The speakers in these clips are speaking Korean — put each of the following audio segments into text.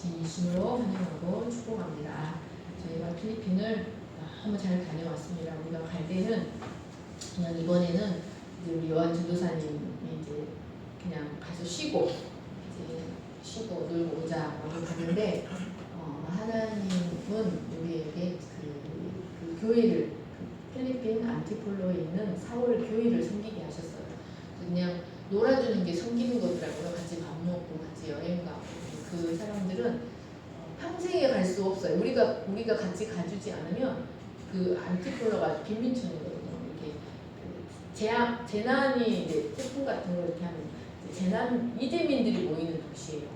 진심으로 환영하고 축복합니다. 저희가 필리핀을 너무 잘 다녀왔습니다. 우리가 갈 때는 그냥 이번에는 이제 우리 요한 전도사님이 이제 그냥 가서 쉬고 놀고 오자라고 갔는데 하나님은 우리에게 그 교회를 필리핀 안티폴로에 있는 4월 교회를 섬기게 하셨어요. 그냥 놀아주는 게 섬기는 거더라고요. 같이 밥 먹고 같이 여행 가고 그 사람들은 평생에 갈 수 없어요. 우리가 같이 가주지 않으면 그 안티폴로가 빈민촌이거든요. 이렇게 재난이 이제 태풍 같은 거 이렇게 하면 재난 이재민들이 모이는 도시예요.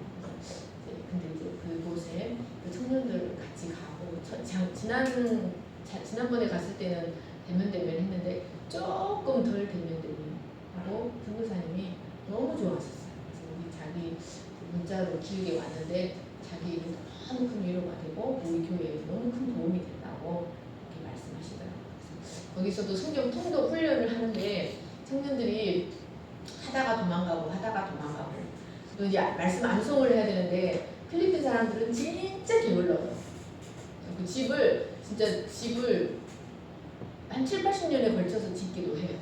근데 이제 그곳에 그 청년들 같이 가고 지난번에 갔을 때는 대면대면 했는데 조금 덜 대면대면하고 전도사님이 너무 좋아하셨어요. 그래서 우리 자기 문자로 기억에 왔는데 자기에게 너무 큰 위로가 되고 우리 교회에 너무 큰 도움이 된다고 이렇게 말씀하시더라고요. 그래서 거기서도 성경 통독 훈련을 하는데 청년들이 하다가 도망가고 또 이제 말씀 암송을 해야 되는데 필리핀 사람들은 진짜 게을러요. 그 집을 한 7, 80년에 걸쳐서 짓기도 해요.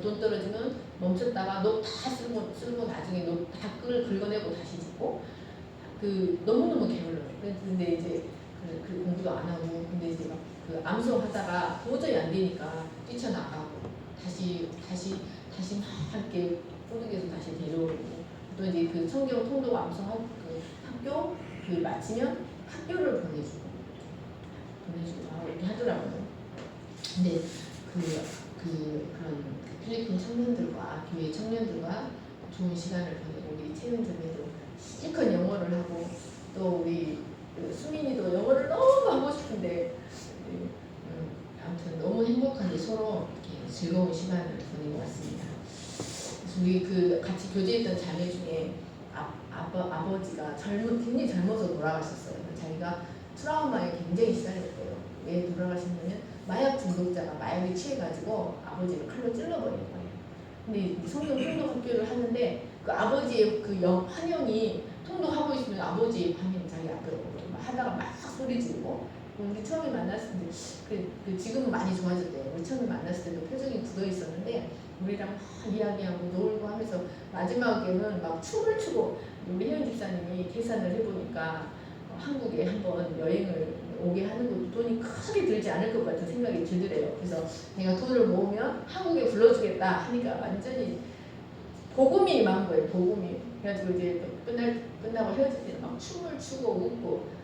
돈 떨어지면 멈췄다가 녹 다 쓸고 나중에 녹 다 긁어내고 다시 짓고 너무너무 게을러요. 근데 이제 그 공부도 안 하고 근데 이제 막 그 암송하다가 도저히 안 되니까 뛰쳐나가고 다시 막 이렇게 포르기에서 다시 데려오고 또 이제 그 성경 통독 암송한 그 학교 마치면 학교를 보내주고 이렇게 하더라고요. 근데 그런 필리핀 청년들과 교회 청년들과 좋은 시간을 보내고 우리 최은정이도 실컷 영어를 하고 또 우리 수민이도 영어를 너무 하고 싶은데 아무튼 너무 행복하게 서로 이렇게 즐거운 시간을 보내고 왔습니다. 우리 같이 교제했던 자매 중에 아버지가 굉장히 젊어서 돌아가셨어요. 자기가 트라우마에 굉장히 시달렸대요. 왜 돌아가셨냐면 마약 중독자가 마약에 취해가지고 아버지를 칼로 찔러버린 거예요. 근데 성경 통독 학교를 하는데 그 아버지의 환영이 통독하고 있으면 아버지 밤에 자기 앞에 오고 하다가 막 소리 지르고 우리 처음에 만났을 때 지금은 많이 좋아졌대요. 우리 처음에 만났을 때도 표정이 굳어 있었는데 우리랑 막 이야기하고 놀고 하면서 마지막에는 막 춤을 추고 우리 혜연 집사님이 계산을 해보니까 한국에 한번 여행을 오게 하는 것도 돈이 크게 들지 않을 것 같은 생각이 들더래요. 그래서 내가 돈을 모으면 한국에 불러주겠다 하니까 완전히 복음이 임한 거예요. 복음이. 그래가지고 이제 끝나고 헤어질 때는 막 춤을 추고 웃고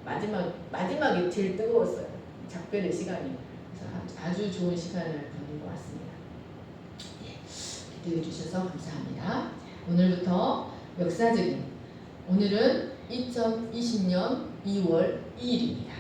마지막에 제일 뜨거웠어요. 작별의 시간이. 그래서 아주 좋은 시간을 보낸 것 같습니다. 기도해 주셔서 감사합니다. 오늘부터 역사적인 오늘은 2020년 2월 2일입니다.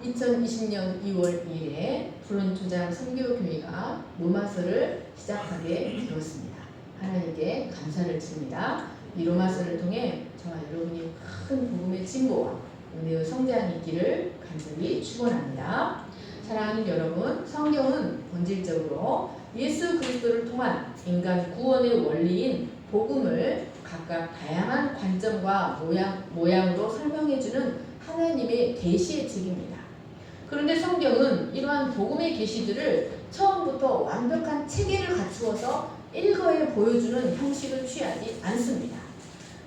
2020년 2월 2일에 푸른초장 선교교회가 로마서를 시작하게 되었습니다. 하나님께 감사를 드립니다. 이 로마서를 통해 저와 여러분이 큰 복음의 진보와 은혜의 성장이 있기를 간절히 축원합니다. 사랑하는 여러분, 성경은 본질적으로 예수 그리스도를 통한 인간 구원의 원리인 복음을 각각 다양한 관점과 모양으로 설명해주는 하나님의 계시의 책입니다. 그런데 성경은 이러한 복음의 계시들을 처음부터 완벽한 체계를 갖추어서 일거에 보여주는 형식을 취하지 않습니다.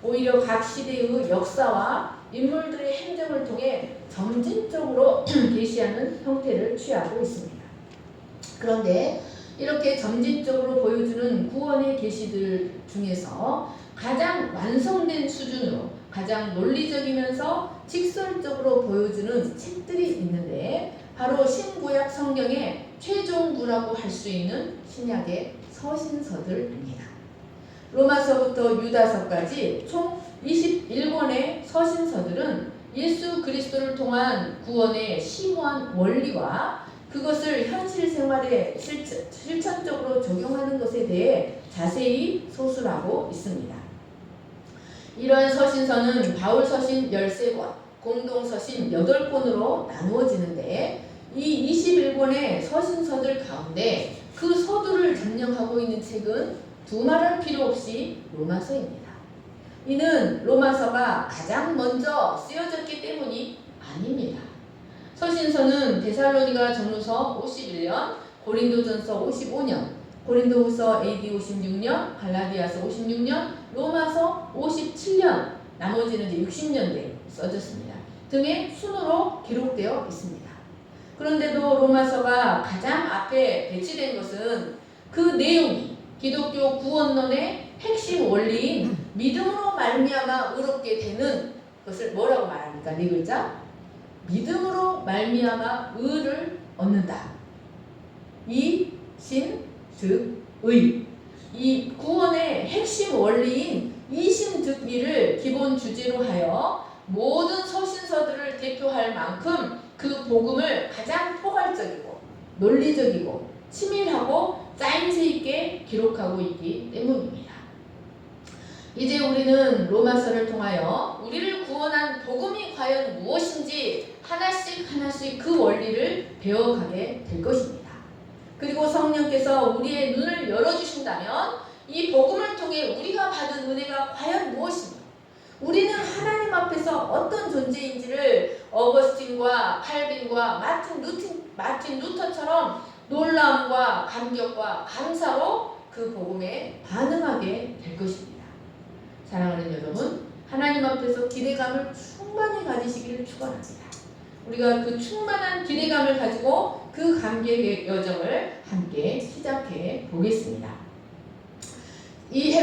오히려 각 시대의 역사와 인물들의 행적을 통해 점진적으로 계시하는 형태를 취하고 있습니다. 그런데 이렇게 점진적으로 보여주는 구원의 계시들 중에서 가장 완성된 수준으로 가장 논리적이면서 직설적으로 보여주는 책들이 있는데 바로 신구약 성경의 최종구라고 할 수 있는 신약의 서신서들입니다. 로마서부터 유다서까지 총 21권의 서신서들은 예수 그리스도를 통한 구원의 심오한 원리와 그것을 현실 생활에 실천적으로 적용하는 것에 대해 자세히 소술하고 있습니다. 이러한 서신서는 바울서신 13권, 공동서신 8권으로 나누어지는데 이 21권의 서신서들 가운데 그 서두를 점령하고 있는 책은 두말할 필요 없이 로마서입니다. 이는 로마서가 가장 먼저 쓰여졌기 때문이 아닙니다. 서신서는 데살로니가 전후서 51년, 고린도전서 55년, 고린도후서 AD 56년, 갈라디아서 56년, 로마서 57년, 나머지는 이제 60년대에 써졌습니다. 등의 순으로 기록되어 있습니다. 그런데도 로마서가 가장 앞에 배치된 것은 그 내용이 기독교 구원론의 핵심 원리인 믿음으로 말미암아 의롭게 되는 것을 뭐라고 말합니까? 네 글자. 믿음으로 말미암아 의를 얻는다. 이, 신, 득, 의. 이 구원의 핵심 원리인 이신, 득, 의를 기본 주제로 하여 모든 서신서들을 대표할 만큼 그 복음을 가장 포괄적이고 논리적이고 치밀하고 짜임새 있게 기록하고 있기 때문입니다. 이제 우리는 로마서를 통하여 우리를 구원한 복음이 과연 무엇인지 하나씩 그 원리를 배워가게 될 것입니다. 그리고 성령께서 우리의 눈을 열어주신다면 이 복음을 통해 우리가 받은 은혜가 과연 무엇이며 우리는 하나님 앞에서 어떤 존재인지를 어거스틴과 칼빈과 마틴 루터처럼 놀라움과 감격과 감사로 그 복음에 반응하게 될 것입니다. 사랑하는 여러분, 하나님 앞에서 기대감을 충만히 가지시기를 축원합니다. 우리가 그 충만한 기대감을 가지고 그 감격의 여정을 함께 시작해 보겠습니다. 이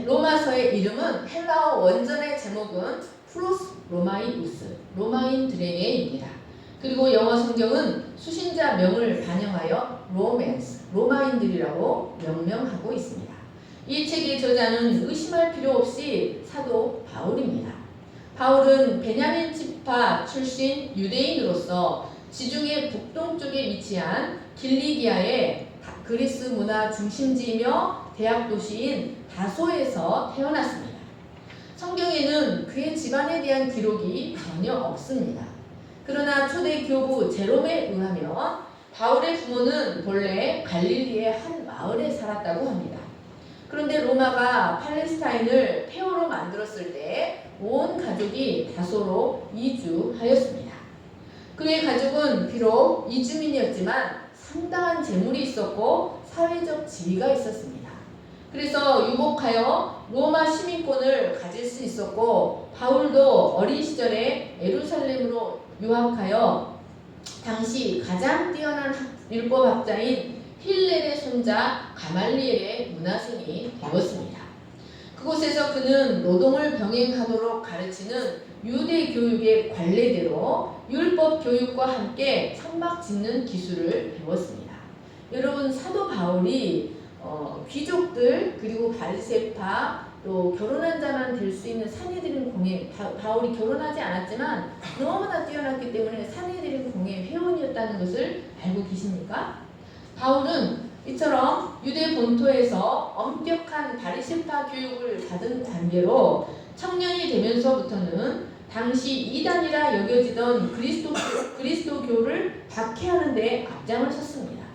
로마서의 이름은 헬라어 원전의 제목은 프로스 로마이우스, 로마인들에게입니다. 그리고 영어 성경은 수신자 명을 반영하여 로맨스, 로마인들이라고 명명하고 있습니다. 이 책의 저자는 의심할 필요 없이 사도 바울입니다. 바울은 베냐민 지파 출신 유대인으로서 지중해 북동쪽에 위치한 길리기아의 그리스 문화 중심지이며 대학 도시인 다소에서 태어났습니다. 성경에는 그의 집안에 대한 기록이 전혀 없습니다. 그러나 초대 교부 제롬에 의하면 바울의 부모는 본래 갈릴리의 한 마을에 살았다고 합니다. 그런데 로마가 팔레스타인을 폐허로 만들었을 때 온 가족이 다소로 이주하였습니다. 그의 가족은 비록 이주민이었지만 상당한 재물이 있었고 사회적 지위가 있었습니다. 그래서 유복하여 로마 시민권을 가질 수 있었고 바울도 어린 시절에 예루살렘으로 유학하여 당시 가장 뛰어난 율법학자인 힐렐의 손자 가말리엘의 문화생이 되었습니다. 그곳에서 그는 노동을 병행하도록 가르치는 유대 교육의 관례대로 율법 교육과 함께 천막 짓는 기술을 배웠습니다. 여러분, 사도 바울이 귀족들 그리고 바리새파 또 결혼한 자만 될 수 있는 산헤드린 공회, 바울이 결혼하지 않았지만 너무나 뛰어났기 때문에 산헤드린 공회 회원이었다는 것을 알고 계십니까? 바울은 이처럼 유대 본토에서 엄격한 바리새파 교육을 받은 관계로 청년이 되면서부터는 당시 이단이라 여겨지던 그리스도교를 박해하는 데 앞장을 섰습니다.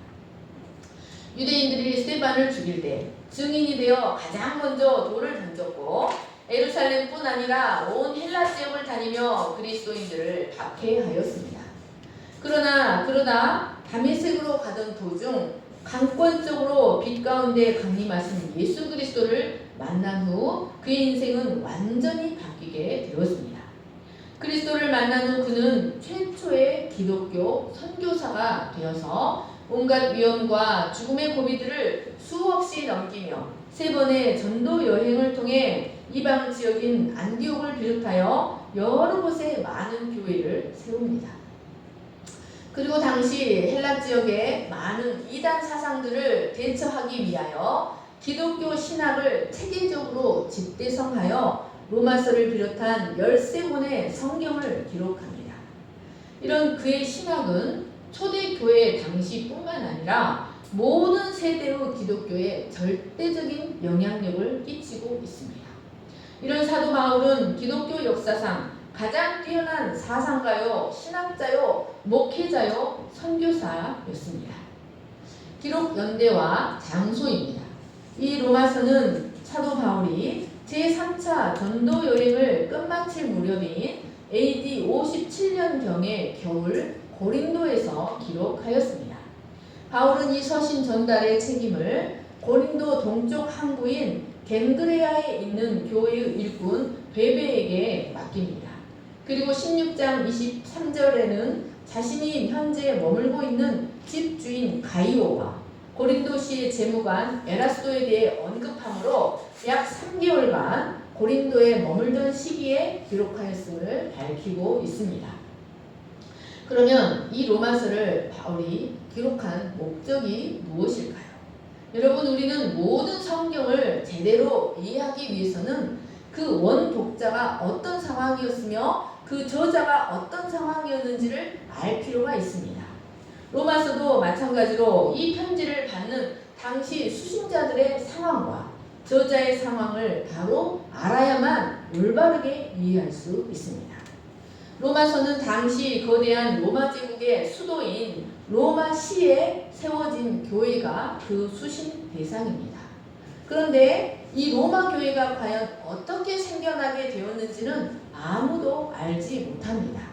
유대인들이 스데반을 죽일 때 증인이 되어 가장 먼저 돌을 던졌고 예루살렘뿐 아니라 온 헬라 지역을 다니며 그리스도인들을 박해하였습니다. 그러다 다메섹으로 가던 도중 강권적으로 빛 가운데 강림하신 예수 그리스도를 만난 후 그의 인생은 완전히 바뀌게 되었습니다. 그리스도를 만난 후 그는 최초의 기독교 선교사가 되어서 온갖 위험과 죽음의 고비들을 수없이 넘기며 3번의 전도 여행을 통해 이방 지역인 안디옥을 비롯하여 여러 곳에 많은 교회를 세웁니다. 그리고 당시 헬라 지역의 많은 이단 사상들을 대처하기 위하여 기독교 신학을 체계적으로 집대성하여 로마서를 비롯한 13권의 성경을 기록합니다. 이런 그의 신학은 초대교회 당시뿐만 아니라 모든 세대의 기독교에 절대적인 영향력을 끼치고 있습니다. 이런 사도 바울은 기독교 역사상 가장 뛰어난 사상가요, 신학자요, 목회자요, 선교사였습니다. 기록 연대와 장소입니다. 이 로마서는 사도 바울이 제3차 전도 여행을 끝마칠 무렵인 AD 57년경의 겨울 고린도에서 기록하였습니다. 바울은 이 서신 전달의 책임을 고린도 동쪽 항구인 겐그레아에 있는 교회의 일꾼 베베에게 맡깁니다. 그리고 16장 23절에는 자신이 현재 머물고 있는 집주인 가이오와 고린도시의 재무관 에라스도에 대해 언급함으로 약 3개월간 고린도에 머물던 시기에 기록하였음을 밝히고 있습니다. 그러면 이 로마서를 바울이 기록한 목적이 무엇일까요? 여러분, 우리는 모든 성경을 제대로 이해하기 위해서는 그 원독자가 어떤 상황이었으며 그 저자가 어떤 상황이었는지를 알 필요가 있습니다. 로마서도 마찬가지로 이 편지를 받는 당시 수신자들의 상황과 저자의 상황을 바로 알아야만 올바르게 이해할 수 있습니다. 로마서는 당시 거대한 로마 제국의 수도인 로마시에 세워진 교회가 그 수신 대상입니다. 그런데 이 로마 교회가 과연 어떻게 생겨나게 되었는지는 아무도 알지 못합니다.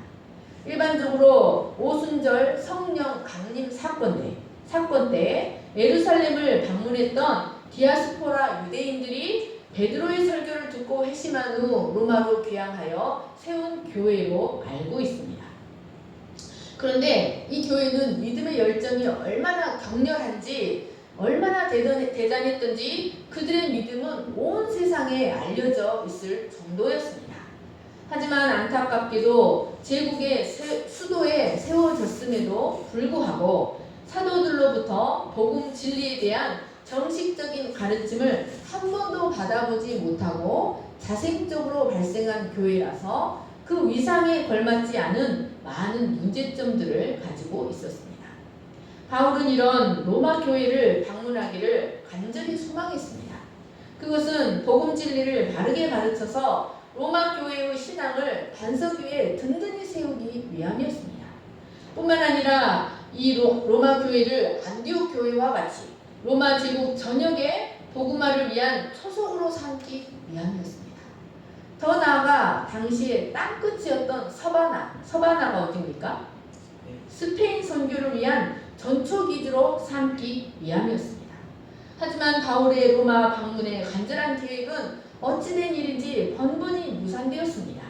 일반적으로 오순절 성령 강림 사건 때 예루살렘을 방문했던 디아스포라 유대인들이 베드로의 설교를 듣고 회심한 후 로마로 귀향하여 세운 교회로 알고 있습니다. 그런데 이 교회는 믿음의 열정이 얼마나 격렬한지, 얼마나 대단했던지 그들의 믿음은 온 세상에 알려져 있을 정도였습니다. 하지만 안타깝게도 제국의 수도에 세워졌음에도 불구하고 사도들로부터 복음 진리에 대한 정식적인 가르침을 한 번도 받아보지 못하고 자생적으로 발생한 교회라서 그 위상에 걸맞지 않은 많은 문제점들을 가지고 있었습니다. 바울은 이런 로마 교회를 방문하기를 간절히 소망했습니다. 그것은 복음 진리를 바르게 가르쳐서 로마 교회의 신앙을 반석 위에 든든히 세우기 위함이었습니다. 뿐만 아니라 이 로마 교회를 안디옥 교회와 같이 로마 제국 전역에 복음화를 위한 초석으로 삼기 위함이었습니다. 더 나아가 당시에 땅끝이었던 서바나가 어디입니까? 스페인 선교를 위한 전초기지로 삼기 위함이었습니다. 하지만 바울의 로마 방문의 간절한 계획은 어찌된 일인지 번번이 무산되었습니다.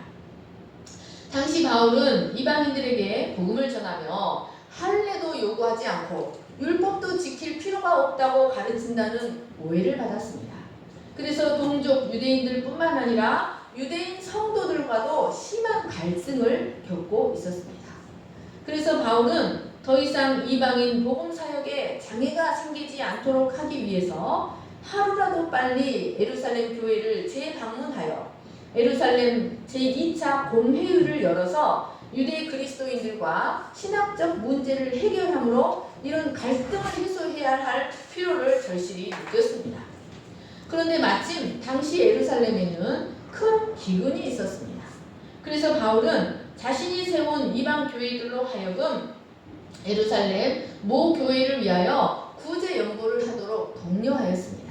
당시 바울은 이방인들에게 복음을 전하며 할례도 요구하지 않고 율법도 지킬 필요가 없다고 가르친다는 오해를 받았습니다. 그래서 동족 유대인들뿐만 아니라 유대인 성도들과도 심한 갈등을 겪고 있었습니다. 그래서 바울은 더 이상 이방인 복음 사역에 장애가 생기지 않도록 하기 위해서 하루라도 빨리 예루살렘 교회를 재방문하여 예루살렘 제2차 공회의를 열어서 유대 그리스도인들과 신학적 문제를 해결함으로 이런 갈등을 해소해야 할 필요를 절실히 느꼈습니다. 그런데 마침 당시 예루살렘에는 큰 기근이 있었습니다. 그래서 바울은 자신이 세운 이방 교회들로 하여금 예루살렘 모 교회를 위하여 구제 연보를 하도록 독려하였습니다.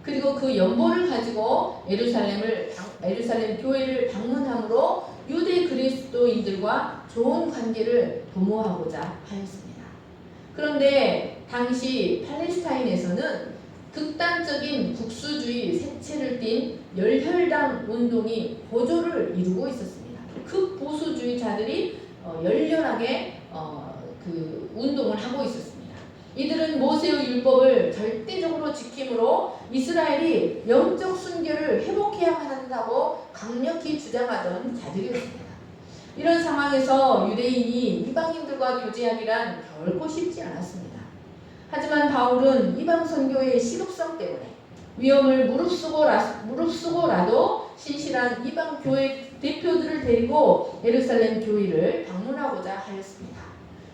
그리고 그 연보를 가지고 예루살렘 교회를 방문함으로 유대 그리스도인들과 좋은 관계를 도모하고자 하였습니다. 그런데 당시 팔레스타인에서는 극단적인 국수주의 색채를 띤 열혈당 운동이 고조를 이루고 있었습니다. 극보수주의자들이 열렬하게 그 운동을 하고 있었습니다. 이들은 모세의 율법을 절대적으로 지킴으로 이스라엘이 영적 순결을 회복해야 한다고 강력히 주장하던 자들이었습니다. 이런 상황에서 유대인이 이방인들과 교제하기란 결코 쉽지 않았습니다. 하지만 바울은 이방 선교의 시급성 때문에 위험을 무릅쓰고라도 신실한 이방 교회 대표들을 데리고 예루살렘 교회를 방문하고자 하였습니다.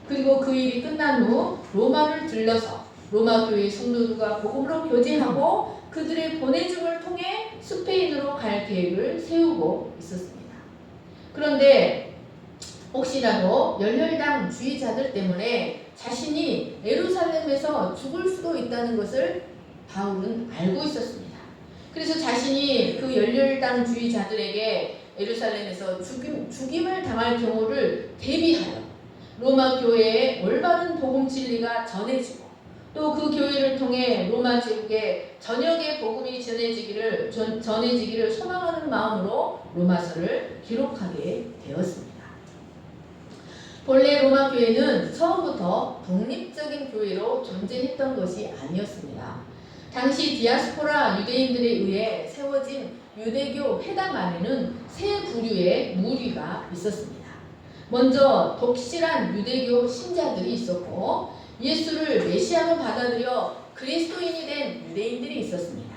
그리고 그 일이 끝난 후 로마를 들러서 로마 교회 성도들과 복음으로 교제하고 그들의 보내줌을 통해 스페인으로 갈 계획을 세우고 있었습니다. 그런데 혹시라도 열혈당 주의자들 때문에 자신이 예루살렘에서 죽을 수도 있다는 것을 바울은 알고 있었습니다. 그래서 자신이 그 열렬당주의자들에게 예루살렘에서 죽임을 당할 경우를 대비하여 로마 교회에 올바른 복음 진리가 전해지고 또 그 교회를 통해 로마 제국에 전역의 복음이 전해지기를 소망하는 마음으로 로마서를 기록하게 되었습니다. 본래 로마 교회는 처음부터 독립적인 교회로 존재했던 것이 아니었습니다. 당시 디아스포라 유대인들에 의해 세워진 유대교 회당 안에는 세 부류의 무리가 있었습니다. 먼저 독실한 유대교 신자들이 있었고 예수를 메시아로 받아들여 그리스도인이 된 유대인들이 있었습니다.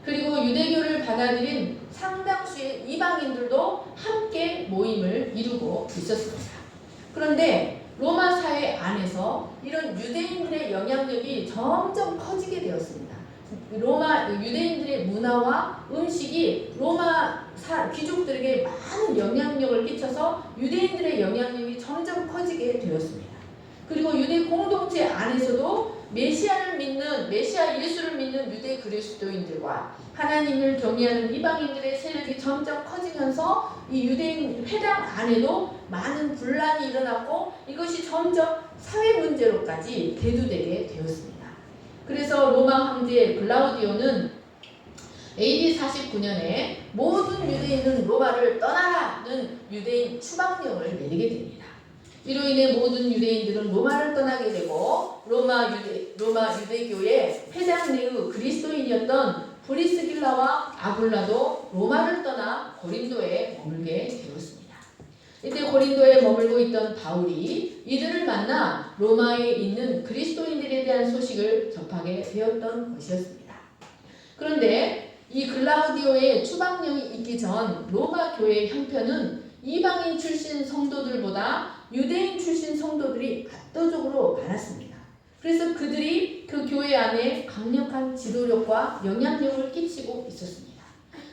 그리고 유대교를 받아들인 상당수의 이방인들도 함께 모임을 이루고 있었습니다. 그런데 로마 사회 안에서 이런 유대인들의 영향력이 점점 커지게 되었습니다. 로마 유대인들의 문화와 음식이 로마 귀족들에게 많은 영향력을 끼쳐서 유대인들의 영향력이 점점 커지게 되었습니다. 그리고 유대 공동체 안에서도 메시아 예수를 믿는 유대 그리스도인들과 하나님을 경외하는 이방인들의 세력이 점점 커지면서 이 유대인 회당 안에도 많은 분란이 일어났고 이것이 점점 사회 문제로까지 대두되게 되었습니다. 그래서 로마 황제 글라우디오는 AD 49년에 모든 유대인은 로마를 떠나라는 유대인 추방령을 내리게 됩니다. 이로 인해 모든 유대인들은 로마를 떠나게 되고 로마 유대교의 회장 내의 그리스도인이었던 브리스길라와 아굴라도 로마를 떠나 고린도에 머물게 되었습니다. 이때 고린도에 머물고 있던 바울이 이들을 만나 로마에 있는 그리스도인들에 대한 소식을 접하게 되었던 것이었습니다. 그런데 이 글라우디오의 추방령이 있기 전 로마 교회의 형편은 이방인 출신 성도들보다 유대인 출신 성도들이 압도적으로 많았습니다. 그래서 그들이 그 교회 안에 강력한 지도력과 영향력을 끼치고 있었습니다.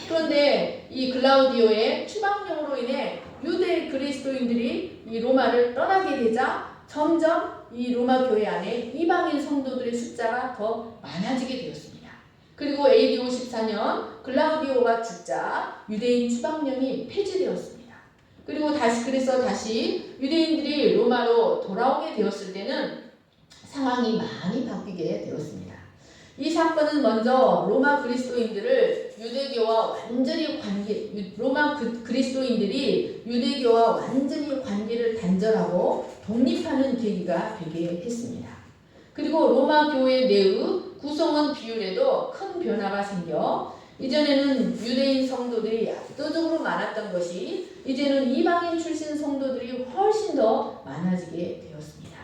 그런데 이 글라우디오의 추방령으로 인해 유대 그리스도인들이 이 로마를 떠나게 되자 점점 이 로마 교회 안에 이방인 성도들의 숫자가 더 많아지게 되었습니다. 그리고 AD 54년 글라우디오가 죽자 유대인 추방령이 폐지되었습니다. 그리고 다시 유대인들이 로마로 돌아오게 되었을 때는 상황이 많이 바뀌게 되었습니다. 이 사건은 먼저 로마 그리스도인들이 유대교와 완전히 관계를 단절하고 독립하는 계기가 되게 했습니다. 그리고 로마 교회 내의 구성원 비율에도 큰 변화가 생겨 이전에는 유대인 성도들이 압도적으로 많았던 것이 이제는 이방인 출신 성도들이 훨씬 더 많아지게 되었습니다.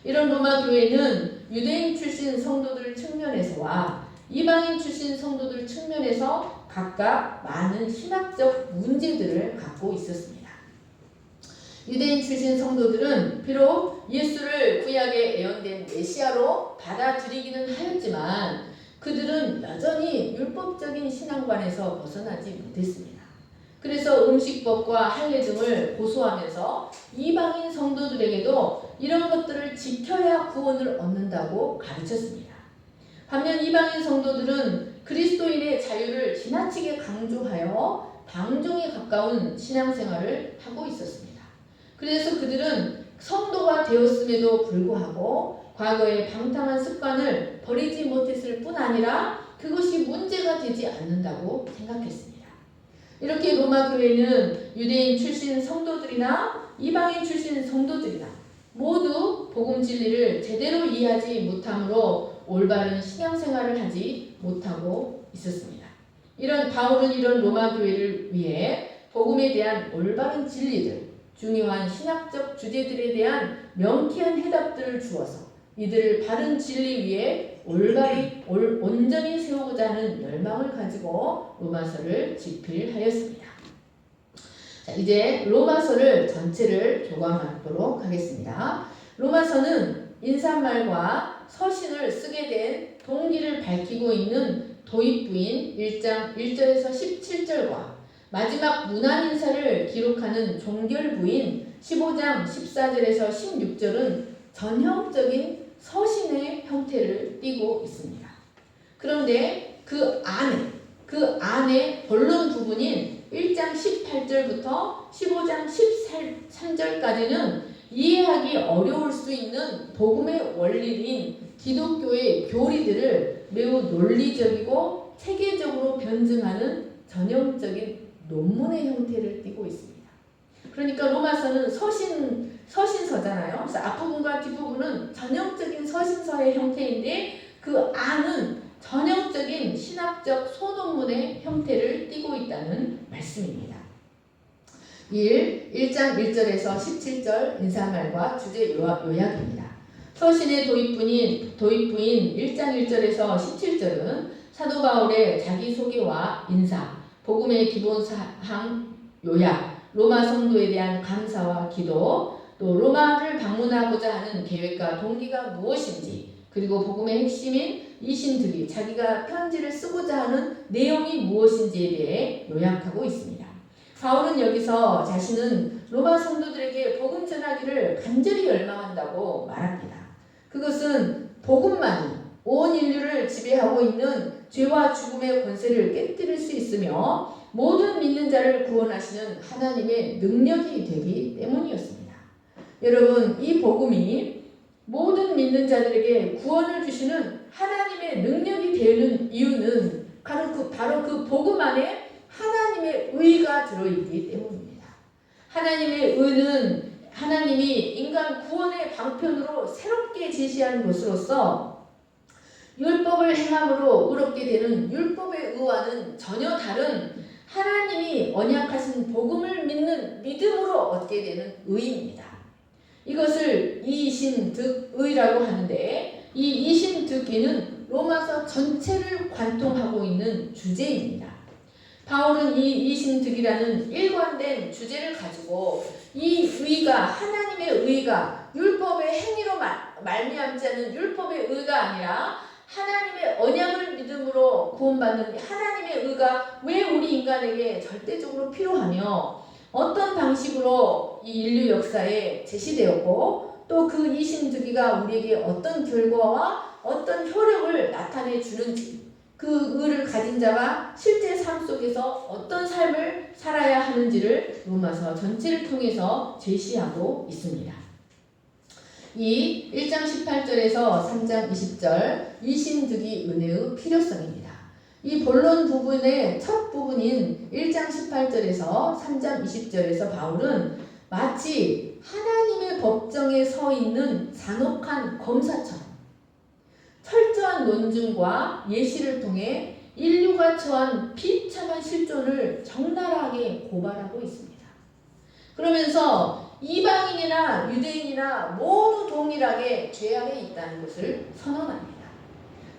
이런 로마 교회는 유대인 출신 성도들 측면에서와 이방인 출신 성도들 측면에서 각각 많은 신학적 문제들을 갖고 있었습니다. 유대인 출신 성도들은 비록 예수를 구약에 예언된 메시아로 받아들이기는 하였지만 그들은 여전히 율법적인 신앙관에서 벗어나지 못했습니다. 그래서 음식법과 할례 등을 고수하면서 이방인 성도들에게도 이런 것들을 지켜야 구원을 얻는다고 가르쳤습니다. 반면 이방인 성도들은 그리스도인의 자유를 지나치게 강조하여 방종에 가까운 신앙생활을 하고 있었습니다. 그래서 그들은 성도가 되었음에도 불구하고 과거의 방탕한 습관을 버리지 못했을 뿐 아니라 그것이 문제가 되지 않는다고 생각했습니다. 이렇게 로마 교회는 유대인 출신 성도들이나 이방인 출신 성도들이나 모두 복음 진리를 제대로 이해하지 못함으로 올바른 신앙생활을 하지 못하고 있었습니다. 바울은 이런 로마 교회를 위해 복음에 대한 올바른 진리들, 중요한 신학적 주제들에 대한 명쾌한 해답들을 주어서 이들을 바른 진리 위에 온전히 세우고자 하는 열망을 가지고 로마서를 집필하였습니다. 자, 이제 로마서를 전체를 교감하도록 하겠습니다. 로마서는 인사말과 서신을 쓰게 된 동기를 밝히고 있는 도입부인 1장 1절에서 17절과 마지막 문안인사를 기록하는 종결부인 15장 14절에서 16절은 전형적인 서신의 형태를 띠고 있습니다. 그런데 그 안에 그 안에 본론 부분인 1장 18절부터 15장 13절까지는 이해하기 어려울 수 있는 복음의 원리인 기독교의 교리들을 매우 논리적이고 체계적으로 변증하는 전형적인 논문의 형태를 띠고 있습니다. 그러니까 로마서는 서신서잖아요. 그래서 앞부분과 뒷부분은 전형적인 서신서의 형태인데 그 안은 전형적인 신학적 소논문의 형태를 띠고 있다는 말씀입니다. 1장 1절에서 17절 인사말과 주제 요약입니다. 서신의 도입부인 1장 1절에서 17절은 사도 바울의 자기소개와 인사, 복음의 기본사항 요약, 로마 성도에 대한 감사와 기도, 또 로마를 방문하고자 하는 계획과 동기가 무엇인지, 그리고 복음의 핵심인 이신득이 자기가 편지를 쓰고자 하는 내용이 무엇인지에 대해 요약하고 있습니다. 바울은 여기서 자신은 로마 성도들에게 복음 전하기를 간절히 열망한다고 말합니다. 그것은 복음만이 온 인류를 지배하고 있는 죄와 죽음의 권세를 깨뜨릴 수 있으며 모든 믿는 자를 구원하시는 하나님의 능력이 되기 때문이었습니다. 여러분, 이 복음이 모든 믿는 자들에게 구원을 주시는 하나님의 능력이 되는 이유는 바로 그 복음 안에 하나님의 의가 들어있기 때문입니다. 하나님의 의는 하나님이 인간 구원의 방편으로 새롭게 제시한 것으로서 율법을 행함으로 의롭게 되는 율법의 의와는 전혀 다른 하나님이 언약하신 복음을 믿는 믿음으로 얻게 되는 의입니다. 이것을 이신득의라고 하는데 이 이신득의는 로마서 전체를 관통하고 있는 주제입니다. 바울은 이 이신득이라는 일관된 주제를 가지고 이 의가 하나님의 의가 율법의 행위로 말미암지 않는 율법의 의가 아니라 하나님의 언약을 믿음으로 구원받는 하나님의 의가 왜 우리 인간에게 절대적으로 필요하며 어떤 방식으로 이 인류 역사에 제시되었고 또 그 이신득이가 우리에게 어떤 결과와 어떤 효력을 나타내 주는지 그 의를 가진 자가 실제 삶 속에서 어떤 삶을 살아야 하는지를 로마서 전체를 통해서 제시하고 있습니다. 이 1장 18절에서 3장 20절 이신득이 은혜의 필요성입니다. 이 본론 부분의 첫 부분인 1장 18절에서 3장 20절에서 바울은 마치 하나님의 법정에 서 있는 잔혹한 검사처럼 철저한 논증과 예시를 통해 인류가 처한 비참한 실존을 적나라하게 고발하고 있습니다. 그러면서 이방인이나 유대인이나 모두 동일하게 죄 아래 있다는 것을 선언합니다.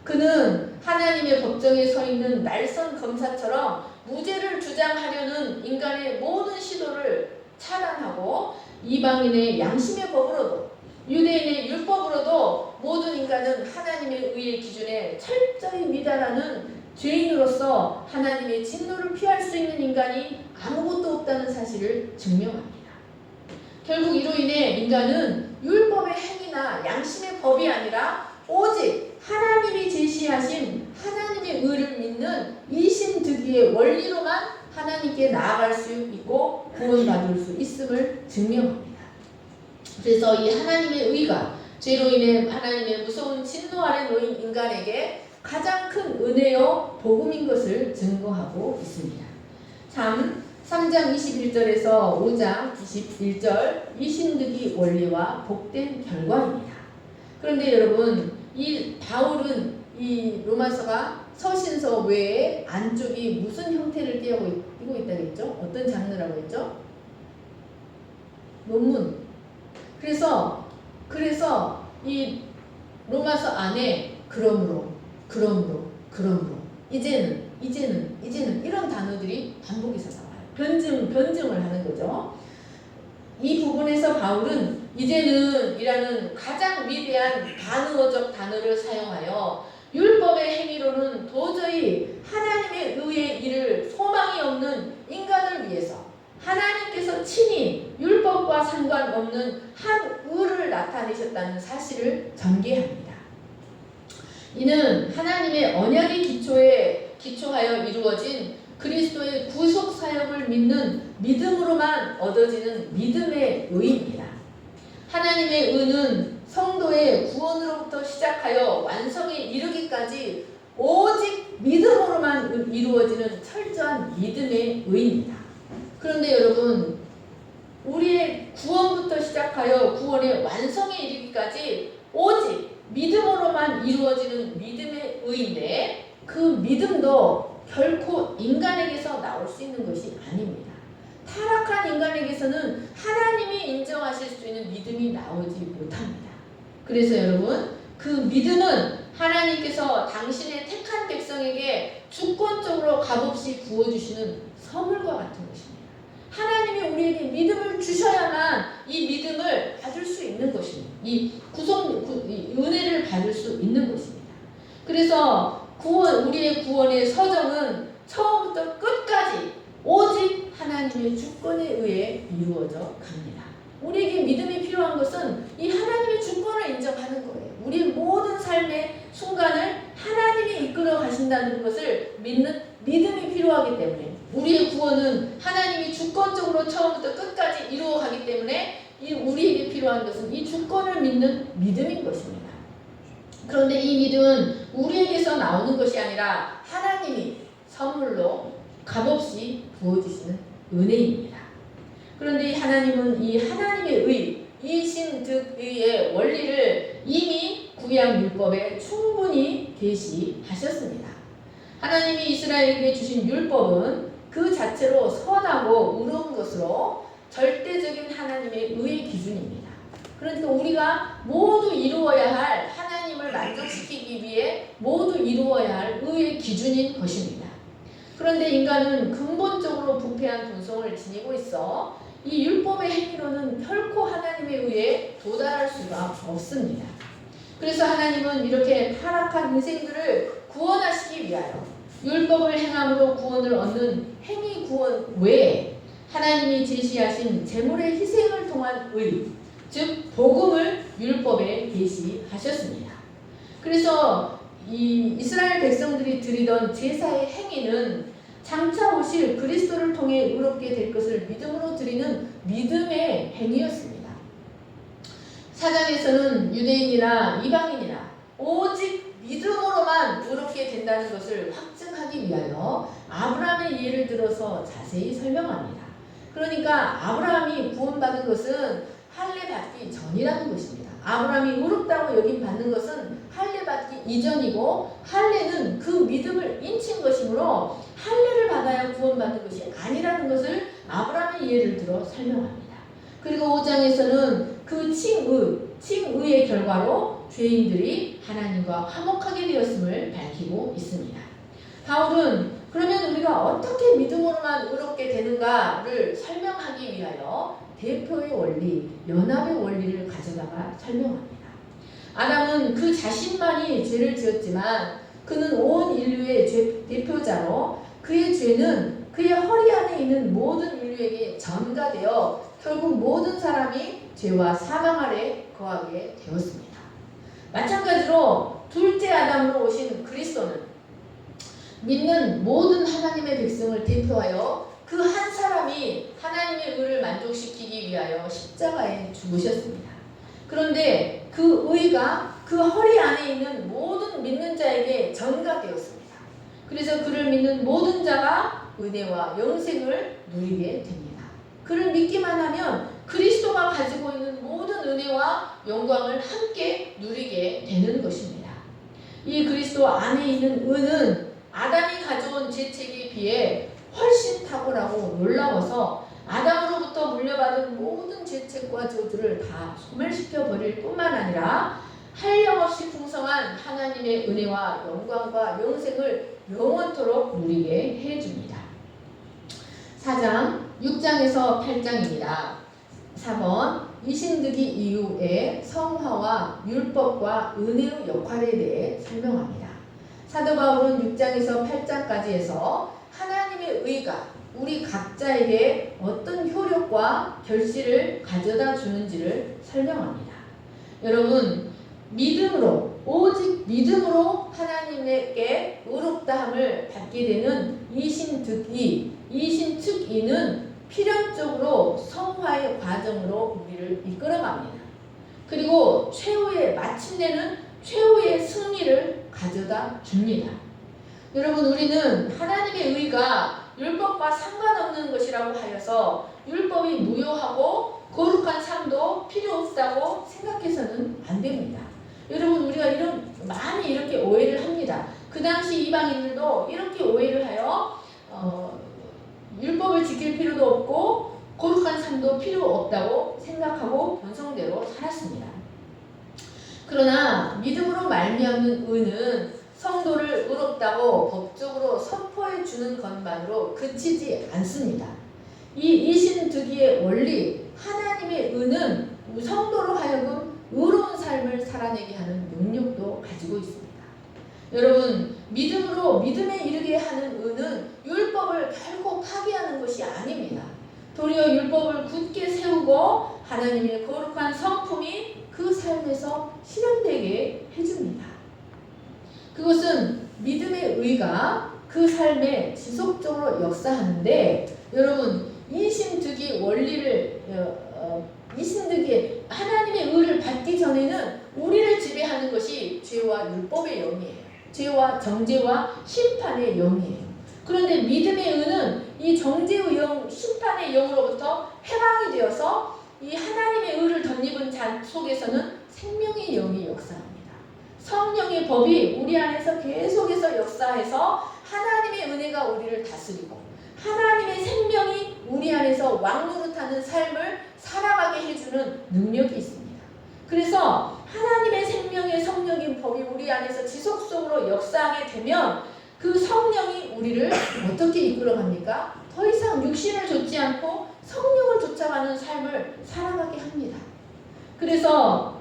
그는 하나님의 법정에 서 있는 날선 검사처럼 무죄를 주장하려는 인간의 모든 시도를 차단하고 이방인의 양심의 법으로도 유대인의 율법으로도 모든 인간은 하나님의 의의 기준에 철저히 미달하는 죄인으로서 하나님의 진노를 피할 수 있는 인간이 아무것도 없다는 사실을 증명합니다. 결국 이로 인해 인간은 율법의 행위나 양심의 법이 아니라 오직 하나님이 제시하신 하나님의 의를 믿는 이신득이의 원리로만 하나님께 나아갈 수 있고 구원받을 수 있음을 증명합니다. 그래서 이 하나님의 의가 죄로 인해 하나님의 무서운 진노 아래 놓인 인간에게 가장 큰 은혜요 복음인 것을 증거하고 있습니다. 3장 21절에서 5장 21절 이신득이 원리와 복된 결과입니다. 그런데 여러분, 이 바울은 이 로마서가 서신서 외에 안쪽이 무슨 형태를 띠고 있다겠죠? 어떤 장르라고 했죠? 논문. 그래서 이 로마서 안에 그러므로 이제는 이런 단어들이 반복해서 나와요. 변증을 하는 거죠. 이 부분에서 바울은 이제는 이라는 가장 위대한 반의어적 단어를 사용하여 율법의 행위로는 도저히 하나님의 의에 이를 소망이 없는 인간을 위해서 하나님께서 친히 율법과 상관없는 한 의를 나타내셨다는 사실을 전개합니다. 이는 하나님의 언약의 기초하여 이루어진 그리스도의 구속 사역을 믿는 믿음으로만 얻어지는 믿음의 의입니다. 하나님의 의는 성도의 구원으로부터 시작하여 완성에 이르기까지 오직 믿음으로만 이루어지는 철저한 믿음의 의입니다. 그런데 여러분, 우리의 구원부터 시작하여 구원의 완성에 이르기까지 오직 믿음으로만 이루어지는 믿음의 의인데, 그 믿음도 결코 인간에게서 나올 수 있는 것이 아닙니다. 타락한 인간에게서는 하나님이 인정하실 수 있는 믿음이 나오지 못합니다. 그래서 여러분, 그 믿음은 하나님께서 당신의 택한 백성에게 주권적으로 값없이 부어주시는 선물과 같은 것입니다. 하나님이 우리에게 믿음을 주셔야만 이 믿음을 받을 수 있는 것입니다. 이 은혜를 받을 수 있는 것입니다. 그래서 우리의 구원의 서정은 처음부터 끝까지 오직 하나님의 주권에 의해 이루어져 갑니다. 우리에게 믿음이 필요한 것은 이 하나님의 주권을 인정하는 거예요. 우리의 모든 삶의 순간을 하나님이 이끌어 가신다는 것을 믿는 믿음이 필요하기 때문에, 우리의 구원은 하나님이 주권적으로 처음부터 끝까지 이루어 가기 때문에 우리에게 필요한 것은 이 주권을 믿는 믿음인 것입니다. 그런데 이 믿음은 우리에게서 나오는 것이 아니라 하나님이 선물로 값없이 부어주시는 은혜입니다. 그런데 하나님은 이 하나님의 의, 이신득의의 원리를 이미 구약 율법에 충분히 계시하셨습니다. 하나님이 이스라엘에게 주신 율법은 그 자체로 선하고 의로운 것으로 절대적인 하나님의 의의 기준입니다. 그러니까 우리가 모두 이루어야 할, 하나님을 만족시키기 위해 모두 이루어야 할 의의 기준인 것입니다. 그런데 인간은 근본적으로 부패한 본성을 지니고 있어 이 율법의 행위로는 결코 하나님의 의에 도달할 수가 없습니다. 그래서 하나님은 이렇게 타락한 인생들을 구원하시기 위하여 율법을 행함으로 구원을 얻는 행위 구원 외에 하나님이 제시하신 제물의 희생을 통한 의, 즉 복음을 율법에 계시하셨습니다. 그래서 이 이스라엘 백성들이 드리던 제사의 행위는 장차 오실 그리스도를 통해 의롭게 될 것을 믿음으로 드리는 믿음의 행위였습니다. 사장에서는 유대인이나 이방인이나 오직 믿음으로만 의롭게 된다는 것을 확증하기 위하여 아브라함의 예를 들어서 자세히 설명합니다. 그러니까 아브라함이 구원받은 것은 할례 받기 전이라는 것입니다. 아브라함이 의롭다고 여김받는 것은 할례 받기 이전이고, 할례는 그 믿음을 인친 것이므로 할례를 받아야 구원받는 것이 아니라는 것을 아브라함의 예를 들어 설명합니다. 그리고 5장에서는 그 칭의의 결과로 죄인들이 하나님과 화목하게 되었음을 밝히고 있습니다. 바울은 그러면 우리가 어떻게 믿음으로만 의롭게 되는가를 설명하기 위하여 대표의 원리, 연합의 원리를 가져다가 설명합니다. 아담은 그 자신만이 죄를 지었지만 그는 온 인류의 대표자로 그의 죄는 그의 허리 안에 있는 모든 인류에게 전가되어 결국 모든 사람이 죄와 사망 아래 거하게 되었습니다. 마찬가지로 둘째 아담으로 오신 그리스도는 믿는 모든 하나님의 백성을 대표하여 그 한 사람이 하나님의 의를 만족시키기 위하여 십자가에 죽으셨습니다. 그런데 그 의가 그 허리 안에 있는 모든 믿는 자에게 전가되었습니다. 그래서 그를 믿는 모든 자가 은혜와 영생을 누리게 됩니다. 그를 믿기만 하면 그리스도가 가지고 있는 모든 은혜와 영광을 함께 누리게 되는 것입니다. 이 그리스도 안에 있는 은은 아담이 가져온 죄책에 비해 훨씬 탁월하고 놀라워서 아담으로부터 물려받은 모든 죄책과 저주를 다 소멸시켜 버릴 뿐만 아니라 한량없이 풍성한 하나님의 은혜와 영광과 영생을 영원토록 누리게 해줍니다. 4장 6장에서 8장입니다. 4번 이신득이 이후에 성화와 율법과 은혜의 역할에 대해 설명합니다. 사도 바울은 6장에서 8장까지 해서 하나님의 의가 우리 각자에게 어떤 효력과 결실을 가져다 주는지를 설명합니다. 여러분, 믿음으로, 오직 믿음으로 하나님께 의롭다함을 받게 되는 이신특이는 필연적으로 성화의 과정으로 우리를 이끌어갑니다. 그리고 마침내는 최후의 승리를 가져다 줍니다. 여러분, 우리는 하나님의 의가 율법과 상관없는 것이라고 하여서 율법이 무효하고 거룩한 삶도 필요 없다고 생각해서는 안 됩니다. 여러분, 우리가 많이 이렇게 오해를 합니다. 그 당시 이방인들도 이렇게 오해를 하여 율법을 지킬 필요도 없고 거룩한 삶도 필요 없다고 생각하고 본성대로 살았습니다. 그러나 믿음으로 말미암는 의는 성도를 의롭다고 법적으로 선포해 주는 것만으로 그치지 않습니다. 이 이신득이의 원리, 하나님의 의는 성도로 하여금 의로운 삶을 살아내게 하는 능력도 가지고 있습니다. 여러분, 믿음에 이르게 하는 의는 율법을 결코 파기하는 것이 아닙니다. 도리어 율법을 굳게 세우고 하나님의 거룩한 성품이 그 삶에서 실현되게 해줍니다. 그것은 믿음의 의가 그 삶에 지속적으로 역사하는데, 여러분, 이신득이 원리를 이신득이 하나님의 의를 받기 전에는 우리를 지배하는 것이 죄와 율법의 영이에요. 죄와 정죄와 심판의 영이에요. 그런데 믿음의 의는 이 정죄의 영, 심판의 영으로부터 해방이 되어서 이 하나님의 의를 덧입은 잔 속에서는 생명의 영이 역사합니다. 성령의 법이 우리 안에서 계속해서 역사해서 하나님의 은혜가 우리를 다스리고 하나님의 생명이 우리 안에서 왕노릇하는 삶을 살아가게 해주는 능력이 있습니다. 그래서 하나님의 생명의 성령인 법이 우리 안에서 지속적으로 역사하게 되면 그 성령이 우리를 어떻게 이끌어갑니까? 더 이상 육신을 좇지 않고 성령을 쫓아가는 삶을 살아가게 합니다. 그래서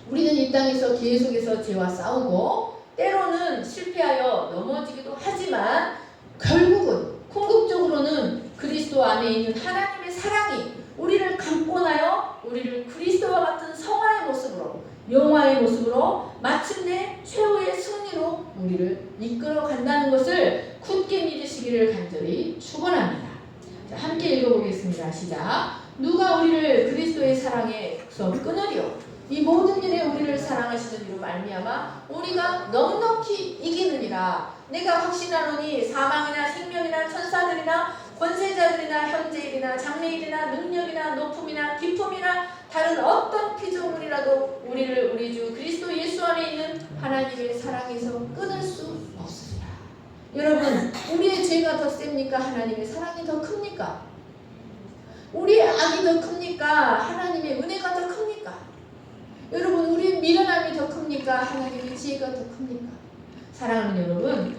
우리는 이 땅에서 계속해서 죄와 싸우고 때로는 실패하여 넘어지기도 하지만 결국은 궁극적으로는 그리스도 안에 있는 하나님의 사랑이 우리를 감고나여 우리를 그리스도와 같은 성화의 모습으로, 영화의 모습으로 마침내 최후의 승리로 우리를 이끌어 간다는 것을 굳게 믿으시기를 간절히 축원합니다. 자, 함께 읽어보겠습니다. 시작. 누가 우리를 그리스도의 사랑에서 끊으리요? 이 모든 일에 우리를 사랑하시는 이로 말미암아 우리가 넉넉히 이기느니라. 내가 확신하노니 사망이나 생명이나 천사들이나 권세자들이나 현재일이나 장래일이나 능력이나 높음이나 깊음이나 다른 어떤 피조물이라도 우리를 우리 주 그리스도 예수 안에 있는 하나님의 사랑에서 끊을 수 없으리라. 여러분, 우리의 죄가 더 셉니까? 하나님의 사랑이 더 큽니까? 우리의 악이 더 큽니까? 하나님의 은혜가 더 큽니까? 여러분, 우리의 미련함이 더 큽니까? 하나님의 지혜가 더 큽니까? 사랑하는 여러분,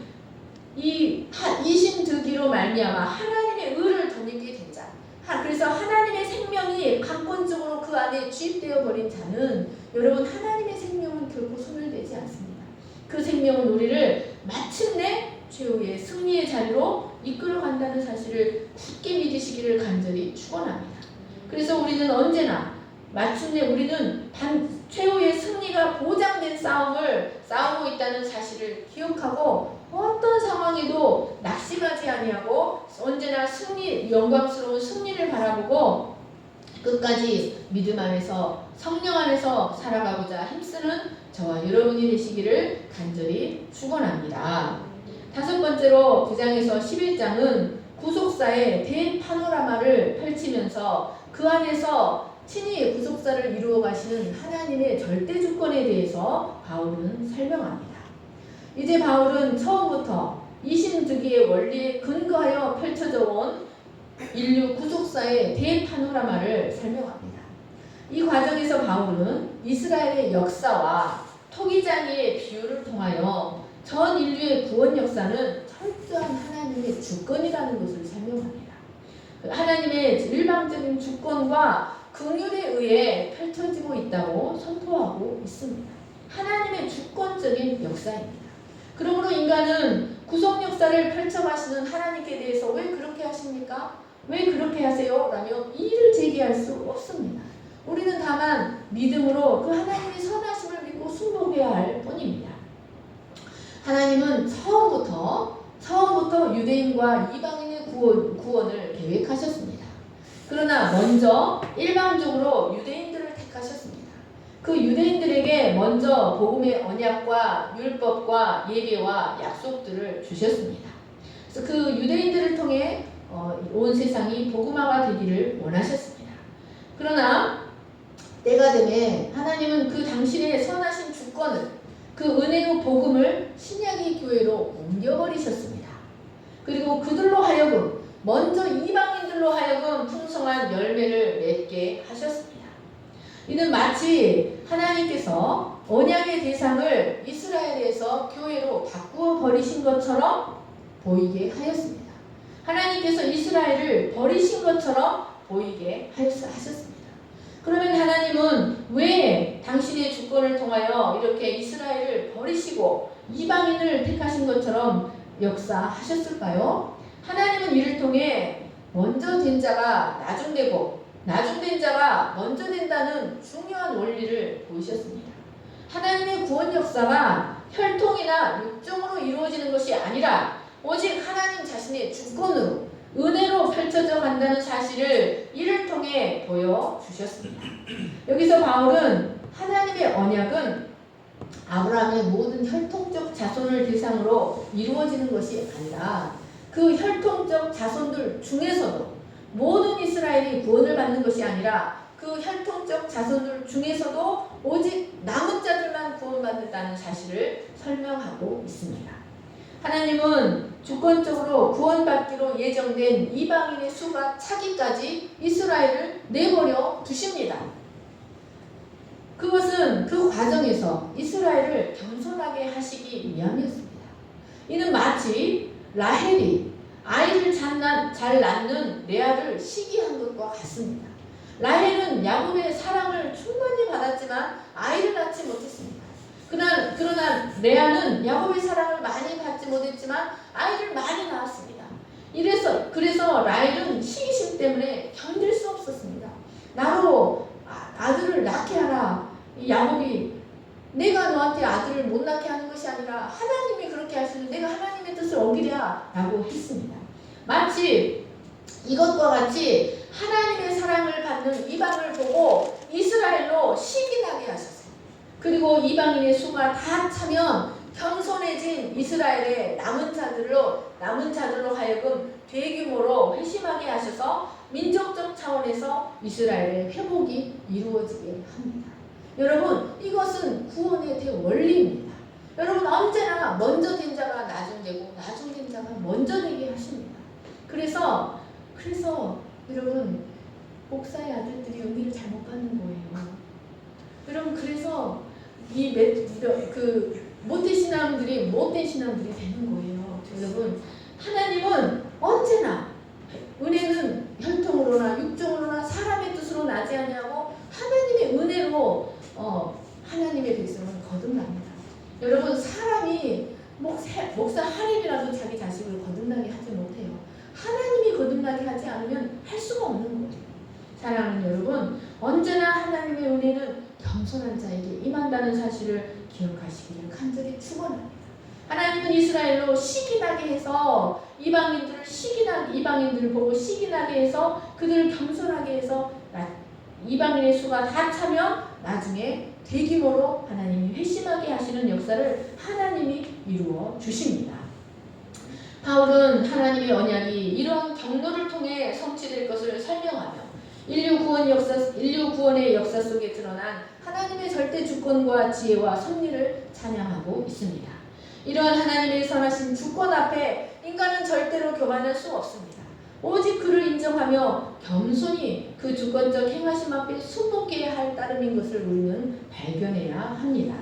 이 이신득이로 말미암아 하나님의 의를 덧입게 된 자, 그래서 하나님의 생명이 강권적으로 그 안에 주입되어 버린 자는 여러분, 하나님의 생명은 결코 소멸되지 않습니다. 그 생명은 우리를 마침내 최후의 승리의 자리로 이끌어 간다는 사실을 굳게 믿으시기를 간절히 축원합니다. 그래서 우리는 언제나 마침내 우리는 최후의 승리가 보장된 싸움을 싸우고 있다는 사실을 기억하고 어떤 상황에도 낙심하지 아니하고 언제나 영광스러운 승리를 바라보고 끝까지 믿음 안에서 성령 안에서 살아가고자 힘쓰는 저와 여러분이 되시기를 간절히 축원합니다. 다섯 번째로 9장에서 11장은 구속사의 대파노라마를 펼치면서 그 안에서 친히 구속사를 이루어 가시는 하나님의 절대 주권에 대해서 바울은 설명합니다. 이제 바울은 처음부터 이신득이의 원리에 근거하여 펼쳐져 온 인류 구속사의 대파노라마를 설명합니다. 이 과정에서 바울은 이스라엘의 역사와 토기장이의 비유를 통하여 전 인류의 구원 역사는 철저한 하나님의 주권이라는 것을 설명합니다. 하나님의 일방적인 주권과 긍휼에 의해 펼쳐지고 있다고 선포하고 있습니다. 하나님의 주권적인 역사입니다. 그러므로 인간은 구속 역사를 펼쳐가시는 하나님께 대해서 왜 그렇게 하십니까? 왜 그렇게 하세요? 라며 이의를 제기할 수 없습니다. 우리는 다만 믿음으로 그 하나님의 선하심을 믿고 승복해야 할 뿐입니다. 하나님은 처음부터 유대인과 이방인의 구원을 계획하셨습니다. 그러나 먼저 일방적으로 유대인들을 택하셨습니다. 그 유대인들에게 먼저 복음의 언약과 율법과 예배와 약속들을 주셨습니다. 그래서 그 유대인들을 통해 온 세상이 복음화가 되기를 원하셨습니다. 그러나 때가 되매 하나님은 그 당신의 선하신 주권을, 그 은혜의 복음을 신약의 교회로 옮겨버리셨습니다. 그리고 그들로 하여금, 먼저 이방인들로 하여금 풍성한 열매를 맺게 하셨습니다. 이는 마치 하나님께서 언약의 대상을 이스라엘에서 교회로 바꾸어 버리신 것처럼 보이게 하였습니다. 하나님께서 이스라엘을 버리신 것처럼 보이게 하셨습니다. 그러면 하나님은 왜 당신의 주권을 통하여 이렇게 이스라엘을 버리시고 이방인을 택하신 것처럼 역사하셨을까요? 하나님은 이를 통해 먼저 된 자가 나중되고 나중된 자가 먼저 된다는 중요한 원리를 보이셨습니다. 하나님의 구원 역사가 혈통이나 육종으로 이루어지는 것이 아니라 오직 하나님 자신의 주권으로, 은혜로 펼쳐져 간다는 사실을 이를 통해 보여주셨습니다. 여기서 바울은 하나님의 언약은 아브라함의 모든 혈통적 자손을 대상으로 이루어지는 것이 아니라 그 혈통적 자손들 중에서도 모든 이스라엘이 구원을 받는 것이 아니라 그 혈통적 자손들 중에서도 오직 남은 자들만 구원받는다는 사실을 설명하고 있습니다. 하나님은 주권적으로 구원받기로 예정된 이방인의 수가 차기까지 이스라엘을 내버려 두십니다. 그것은 그 과정에서 이스라엘을 겸손하게 하시기 위함이었습니다. 이는 마치 라헬이 아이를 잘 낳는 레아를 시기한 것과 같습니다. 라헬은 야곱의 사랑을 충분히 받았지만 아이를 낳지 못했습니다. 그러나 레아는 야곱의 사랑을 많이 받지 못했지만 아이를 많이 낳았습니다. 그래서 라헬은 시기심 때문에 견딜 수 없었습니다. 나로 아들을 낳게 하라. 야곱이 내가 너한테 아들을 못 낳게 하는 것이 아니라 하나님이 그렇게 하시는, 내가 하나님의 뜻을 어기랴 라고 했습니다. 마치 이것과 같이 하나님의 사랑을 받는 이방을 보고 이스라엘로 시기나게 하셨어요. 그리고 이방인의 수가 다 차면 겸손해진 이스라엘의 남은 자들로 하여금 대규모로 회심하게 하셔서 민족적 차원에서 이스라엘의 회복이 이루어지게 합니다. 여러분, 이것은 구원의 대원리입니다. 여러분, 언제나 먼저 된 자가 나중되고 나중된 자가 먼저 되게 하십니다. 그래서 여러분, 목사의 아들들이 은혜를 잘못 받는 거예요. 여러분, 그래서 못된 신앙들이 되는 거예요. 여러분, 하나님은 언제나 은혜는 혈통으로나 육종으로나 사람의 뜻으로 나지 아니하고 하나님의 은혜로 하나님의 백성은 거듭납니다. 여러분, 사람이 목사 하림이라도 자기 자식을 거듭나게 하지 못해요. 하나님이 거듭나게 하지 않으면 할 수가 없는 거예요. 사랑하는 여러분, 언제나 하나님의 은혜는 겸손한 자에게 임한다는 사실을 기억하시기를 간절히 축원합니다. 하나님은 이스라엘로 시기나게 해서 이방인들을 보고 시기나게 해서 그들을 겸손하게 해서 이방인의 수가 다 차면 나중에 대규모로 하나님이 회심하게 하시는 역사를 하나님이 이루어 주십니다. 바울은 하나님의 언약이 이러한 경로를 통해 성취될 것을 설명하며 인류 구원의 역사 속에 드러난 하나님의 절대 주권과 지혜와 섭리를 찬양하고 있습니다. 이러한 하나님의 선하신 주권 앞에 인간은 절대로 교만할 수 없습니다. 오직 그를 인정하며 겸손히 그 주권적 행하심 앞에 순복해야 할 따름인 것을 우리는 발견해야 합니다.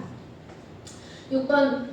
6번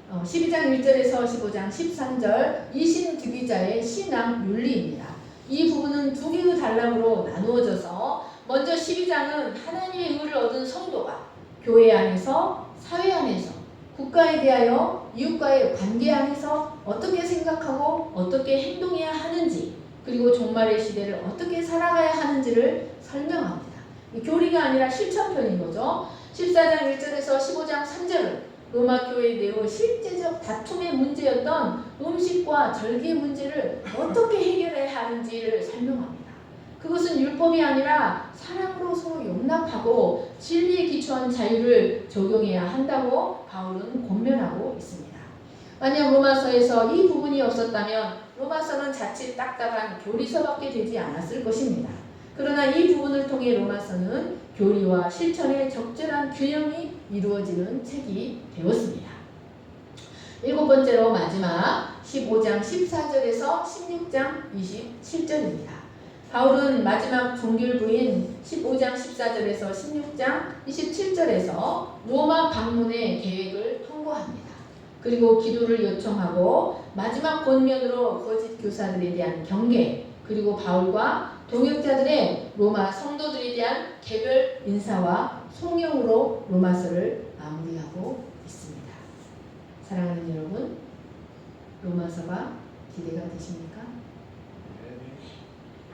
12장 1절에서 15장 13절 이신득위자의 신앙 윤리입니다. 이 부분은 두 개의 단락으로 나누어져서 먼저 12장은 하나님의 의를 얻은 성도가 교회 안에서, 사회 안에서, 국가에 대하여 이웃과의 관계 안에서 어떻게 생각하고 어떻게 행동해야 하는지, 그리고 종말의 시대를 어떻게 살아가야 하는지를 설명합니다. 교리가 아니라 실천편인 거죠. 14장 1절에서 15장 3절은 로마 교회 내의 실제적 다툼의 문제였던 음식과 절기의 문제를 어떻게 해결해야 하는지를 설명합니다. 그것은 율법이 아니라 사랑으로 서로 용납하고 진리에 기초한 자유를 적용해야 한다고 바울은 권면하고 있습니다. 만약 로마서에서 이 부분이 없었다면 로마서는 자칫 딱딱한 교리서밖에 되지 않았을 것입니다. 그러나 이 부분을 통해 로마서는 교리와 실천의 적절한 균형이 이루어지는 책이 되었습니다. 일곱 번째로 마지막 15장 14절에서 16장 27절입니다. 바울은 마지막 종결부인 15장 14절에서 16장 27절에서 로마 방문의 계획을 통보합니다. 그리고 기도를 요청하고 마지막 권면으로 거짓 교사들에 대한 경계, 그리고 바울과 동역자들의 로마 성도들에 대한 개별 인사와 송영으로 로마서를 마무리하고 있습니다. 사랑하는 여러분, 로마서가 기대가 되십니까?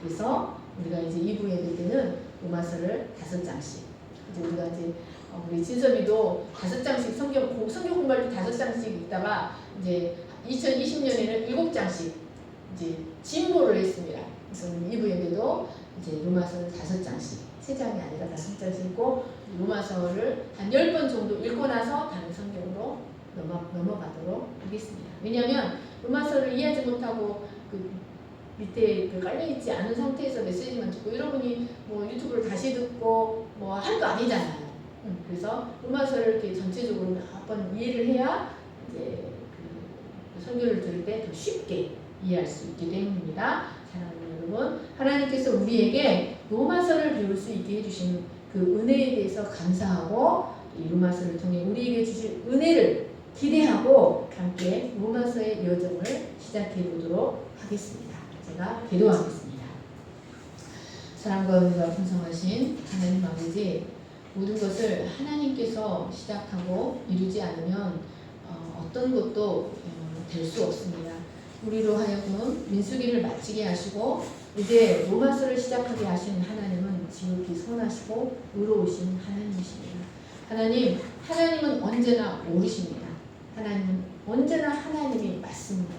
그래서 우리가 이제 2부 예배 때는 로마서를 5장씩, 이제 우리가 이제 우리 진섭이도 5장씩 성경 공부할 때 5장씩 읽다가 이제 2020년에는 7장씩 이제 진보를 했습니다. 그래서 2부 예배도 이제 로마서를 5장씩, 3장이 아니라 5장씩 읽고 로마서를 한 10번 정도 읽고 나서 다른 성경으로 넘어가도록 하겠습니다. 왜냐하면 로마서를 이해하지 못하고 그 밑에 깔려있지 않은 상태에서 메시지만 듣고 여러분이 뭐 유튜브를 다시 듣고 뭐 할 거 아니잖아요. 그래서 로마서를 이렇게 전체적으로 몇 번 이해를 해야 이제 그 설교를 들을 때 더 쉽게 이해할 수 있기 때문입니다. 사랑하는 여러분, 하나님께서 우리에게 로마서를 배울 수 있게 해주신 그 은혜에 대해서 감사하고 이 로마서를 통해 우리에게 주신 은혜를 기대하고 함께 로마서의 여정을 시작해 보도록 하겠습니다. 제가 기도하겠습니다. 사랑과 은혜가 풍성하신 하나님 아버지, 모든 것을 하나님께서 시작하고 이루지 않으면 어떤 것도 될 수 없습니다. 우리로 하여금 민수기를 마치게 하시고 이제 로마서를 시작하게 하신 하나님은 지극히 선하시고 의로우신 하나님이십니다. 하나님은 언제나 옳으십니다. 하나님은 언제나 하나님이 맞습니다.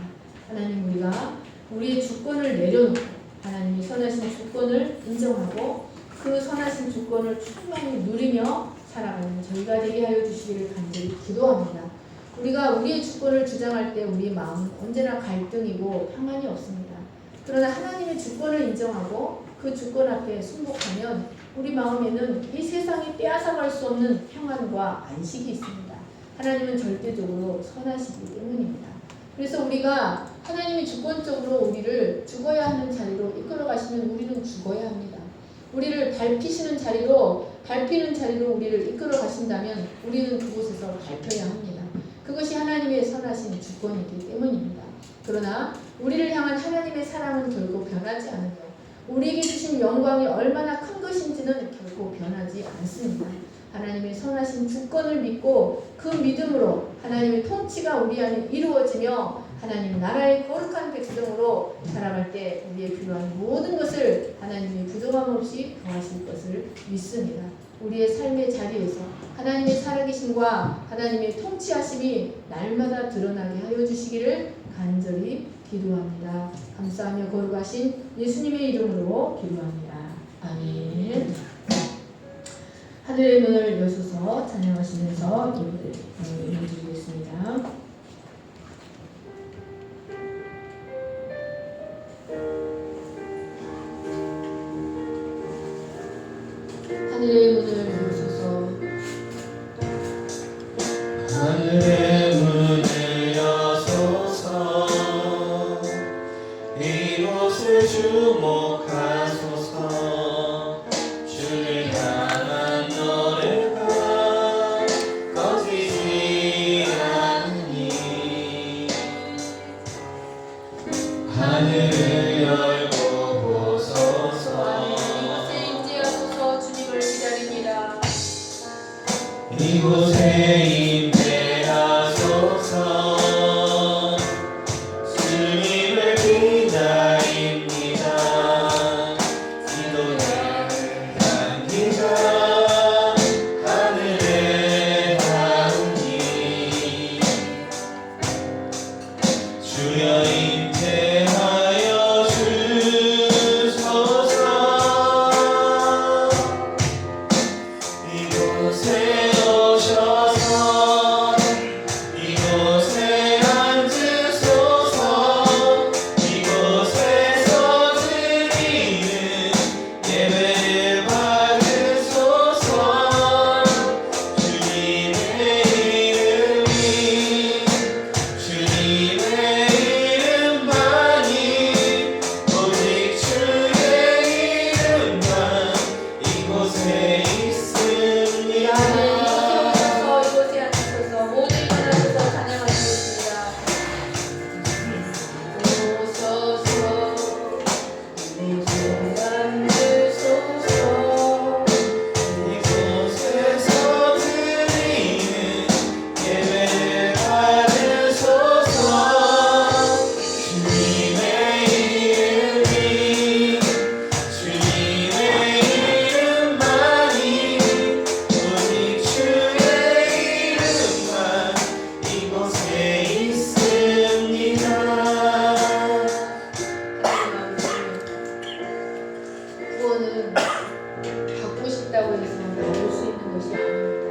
하나님, 우리가 우리의 주권을 내려놓고 하나님이 선하신 주권을 인정하고 그 선하신 주권을 충만히 누리며 살아가는 저희가 되게 하여 주시기를 간절히 기도합니다. 우리가 우리의 주권을 주장할 때 우리의 마음은 언제나 갈등이고 평안이 없습니다. 그러나 하나님의 주권을 인정하고 그 주권 앞에 순복하면 우리 마음에는 이 세상이 빼앗아갈 수 없는 평안과 안식이 있습니다. 하나님은 절대적으로 선하시기 때문입니다. 그래서 우리가 하나님이 주권적으로 우리를 죽어야 하는 자리로 이끌어 가시면 우리는 죽어야 합니다. 우리를 밟히는 자리로 우리를 이끌어 가신다면 우리는 그곳에서 밟혀야 합니다. 그것이 하나님의 선하신 주권이기 때문입니다. 그러나 우리를 향한 하나님의 사랑은 결코 변하지 않으며 우리에게 주신 영광이 얼마나 큰 것인지는 결코 변하지 않습니다. 하나님의 선하신 주권을 믿고 그 믿음으로 하나님의 통치가 우리 안에 이루어지며 하나님 나라의 거룩한 백성으로 살아갈 때 우리의 필요한 모든 것을 하나님이 부족함 없이 더하실 것을 믿습니다. 우리의 삶의 자리에서 하나님의 살아계심과 하나님의 통치하심이 날마다 드러나게 하여 주시기를 간절히 기도합니다. 감사하며 거룩하신 예수님의 이름으로 기도합니다. 아멘. 하늘의 문을 여소서 찬양하시면서 예배를 드리겠습니다. 하늘의 문을 여소서 하늘의 문을 여소서 이곳을 주목하소서 주를 향한 노래가 꺼지지 않으니 하늘을 열고 보소서 이곳에 임재하소서 주님을 기다립니다. 이곳에 임재하소서 주님을 기다립니다. 기도를 향기가 하늘에 구원은 받고 싶다고 해서 받을 수 있는 것이 아닙니다.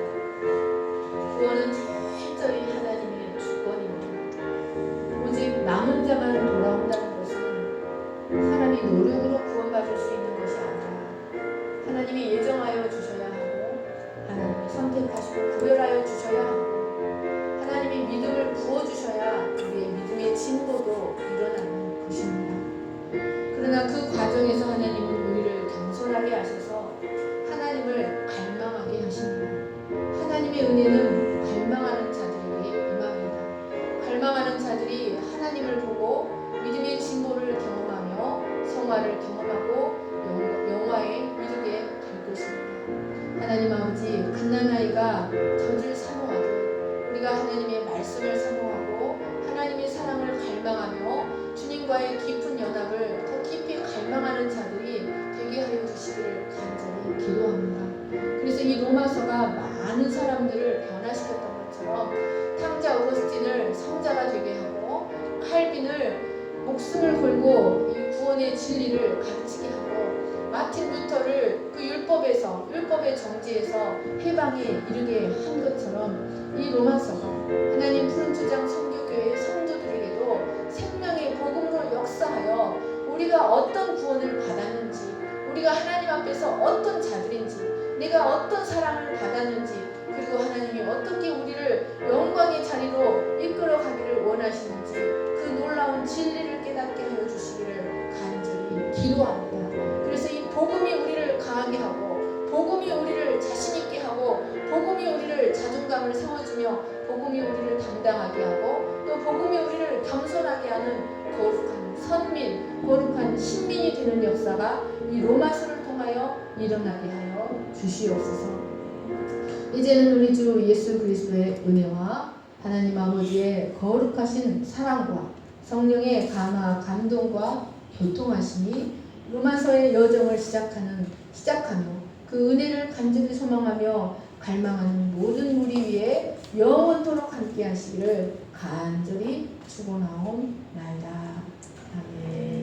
구원은 철저히 하나님의 주권입니다. 오직 남은 자만 돌아온다는 것은 사람이 노력으로 구원받을 수 있는 것이 아니라 하나님이 예정하여 주셔야 하고 하나님이 선택하시고 구별하여 주셔야 하고 하나님이 믿음을 부어주셔야 우리의 믿음의 진보도 일어나는 것입니다. 그러나 그 과정에서 하나님은 우리를 겸손하게 하셔서 하나님을 갈망하게 하십니다. 하나님의 은혜는 갈망하는 자들에게 임합니다. 갈망하는 자들이 하나님을 보고 믿음의 진보를 경험하며 성화를 경험하고 영화에 이르게 될 것입니다. 하나님 아버지, 갓난아이가 젖을 사모하듯 우리가 하나님의 말씀을 사모하고 하나님의 사랑을 갈망하며 주님과의 깊은 연합을 더 깊이 갈망하는 자들이 되게 하여 주시기를 간절히 기도합니다. 그래서 이 로마서가 많은 사람들을 변화시켰던 것처럼 탕자 어거스틴을 성자가 되게 하고 칼빈을 목숨을 걸고 이 구원의 진리를 가르치게 하고 마틴 루터를 그 율법의 정지에서 해방에 이르게 한 것처럼 이 로마서가 하나님 푸른 초장 선교교회의 성도들에게도 생명의 복음으로 역사하여 우리가 어떤 구원을 받았는지, 우리가 하나님 앞에서 어떤 자들인지, 내가 어떤 사랑을 받았는지, 그리고 하나님이 어떻게 우리를 영광의 자리로 이끌어 가기를 원하시는지 그 놀라운 진리를 깨닫게 하여 주시기를 간절히 기도합니다. 그래서 이 복음이 우리를 강하게 하고 복음이 우리를 자신 있게 하고 복음이 우리를 자존감을 세워주며 복음이 우리를 당당하게 하고 또 복음이 우리를 겸손하게 하는 거룩한 선민, 거룩한 신민이 되는 역사가 이 로마서를 통하여 일어나게 하여 주시옵소서. 이제는 우리 주 예수 그리스도의 은혜와 하나님 아버지의 거룩하신 사랑과 성령의 감화, 감동과 교통하심이 로마서의 여정을 시작하며 그 은혜를 간절히 소망하며 갈망하는 모든 무리 위에 영원토록 함께 하시기를 간절히 축원하옵나이다. 아멘.